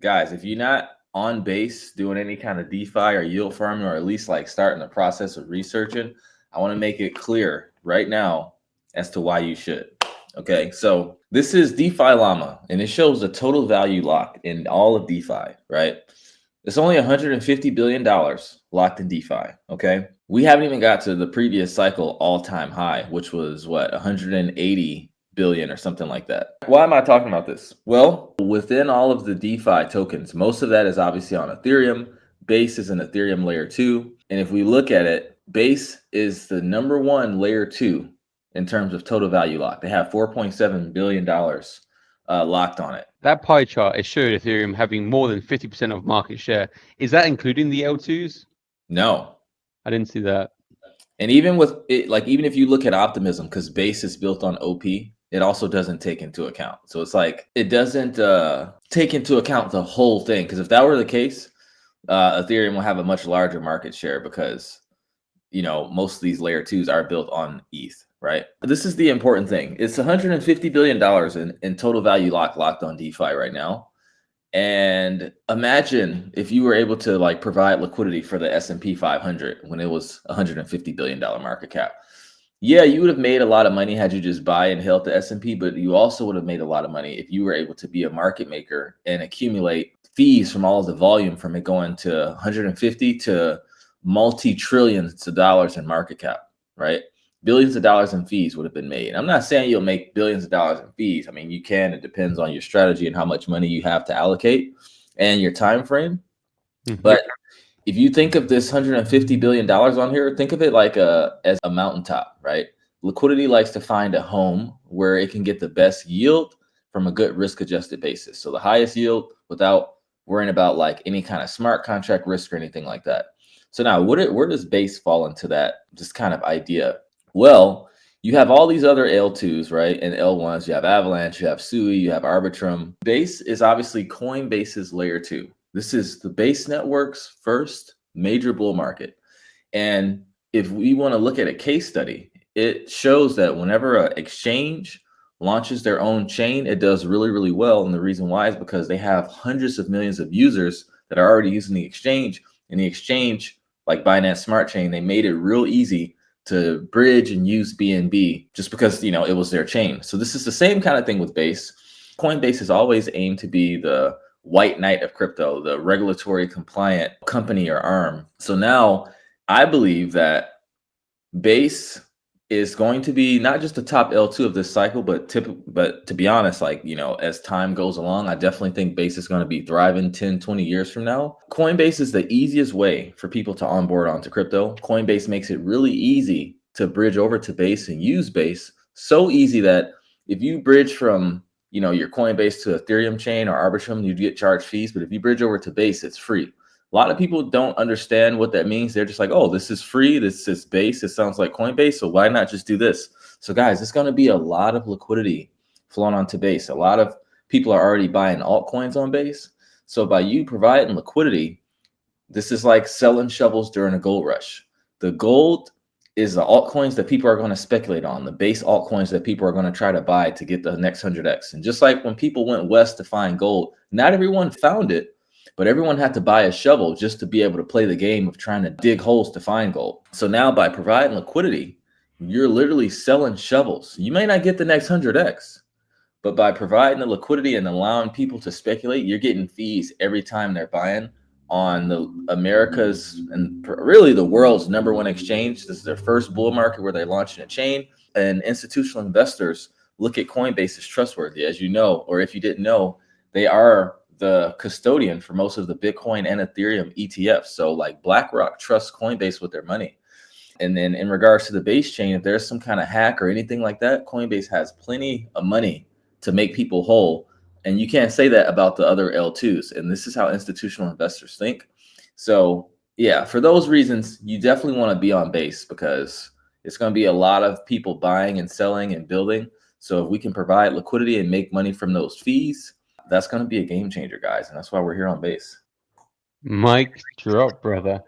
Guys, if you're not on base doing any kind of DeFi or yield farming, or at least like starting the process of researching, I want to make it clear right now as to why you should. Okay, so this is DeFi Llama, and it shows the total value locked in all of DeFi, right? It's only $150 billion locked in DeFi, okay? We haven't even got to the previous cycle all-time high, which was what, 180 billion or something like that. Why am I talking about this? Well, within all of the DeFi tokens, most of that is obviously on Ethereum. Base is an Ethereum layer 2. And if we look at it, Base is the number one layer 2 in terms of total value lock. They have $4.7 billion locked on it. That pie chart, it showed Ethereum having more than 50% of market share. Is that including the L2s? No. I didn't see that. And even with it, like, even if you look at optimism, because Base is built on OP, it also doesn't take into account. So it's like, it doesn't take into account the whole thing. Because if that were the case, Ethereum will have a much larger market share because, you know, most of these layer 2s are built on ETH, right? But this is the important thing. It's $150 billion in total value locked on DeFi right now. And imagine if you were able to like provide liquidity for the S&P 500 when it was $150 billion market cap. Yeah, you would have made a lot of money had you just buy and held the S&P, but you also would have made a lot of money if you were able to be a market maker and accumulate fees from all of the volume from it going to 150 to multi-trillions of dollars in market cap, right? Billions of dollars in fees would have been made. I'm not saying you'll make billions of dollars in fees. I mean, you can. It depends on your strategy and how much money you have to allocate and your time frame. Mm-hmm. But if you think of this $150 billion on here, think of it like as a mountaintop, right? Liquidity likes to find a home where it can get the best yield from a good risk-adjusted basis. So the highest yield without worrying about like any kind of smart contract risk or anything like that. So now where does Base fall into that just kind of idea? Well, you have all these other L2s, right? And L1s, you have Avalanche, you have Sui, you have Arbitrum. Base is obviously Coinbase's layer 2. This is the Base network's first major bull market. And if we want to look at a case study, it shows that whenever an exchange launches their own chain, it does really, really well. And the reason why is because they have hundreds of millions of users that are already using the exchange. And the exchange, like Binance Smart Chain, they made it real easy to bridge and use BNB just because, you know, it was their chain. So this is the same kind of thing with Base. Coinbase has always aimed to be the white knight of crypto, the regulatory compliant company or arm. So now I believe that Base is going to be not just the top L2 of this cycle, but to be honest, like, you know, as time goes along, I definitely think Base is going to be thriving 10, 20 years from now. Coinbase is the easiest way for people to onboard onto crypto. Coinbase makes it really easy to bridge over to Base and use Base. So easy that if you bridge from, you know, your Coinbase to Ethereum chain or Arbitrum, you get charged fees. But if you bridge over to Base, it's free. A lot of people don't understand what that means. They're just like, oh, this is free. This is Base. It sounds like Coinbase. So why not just do this? So guys, it's going to be a lot of liquidity flowing onto Base. A lot of people are already buying altcoins on Base. So by you providing liquidity, this is like selling shovels during a gold rush. The gold is the altcoins that people are going to speculate on, the Base altcoins that people are going to try to buy to get the next 100x. And just like when people went west to find gold, not everyone found it. But everyone had to buy a shovel just to be able to play the game of trying to dig holes to find gold. So now by providing liquidity, you're literally selling shovels. You may not get the next 100x, but by providing the liquidity and allowing people to speculate, you're getting fees every time they're buying on the America's and really the world's #1 exchange. This is their first bull market where they're launching a chain, and institutional investors look at Coinbase as trustworthy. As you know, or if you didn't know, they are the custodian for most of the Bitcoin and Ethereum ETFs. So like BlackRock trusts Coinbase with their money. And then in regards to the Base chain, if there's some kind of hack or anything like that, Coinbase has plenty of money to make people whole. And you can't say that about the other L2s. And this is how institutional investors think. So yeah, for those reasons, you definitely want to be on Base because it's going to be a lot of people buying and selling and building. So if we can provide liquidity and make money from those fees, that's going to be a game changer, guys. And that's why we're here on Base. Mic drop, brother.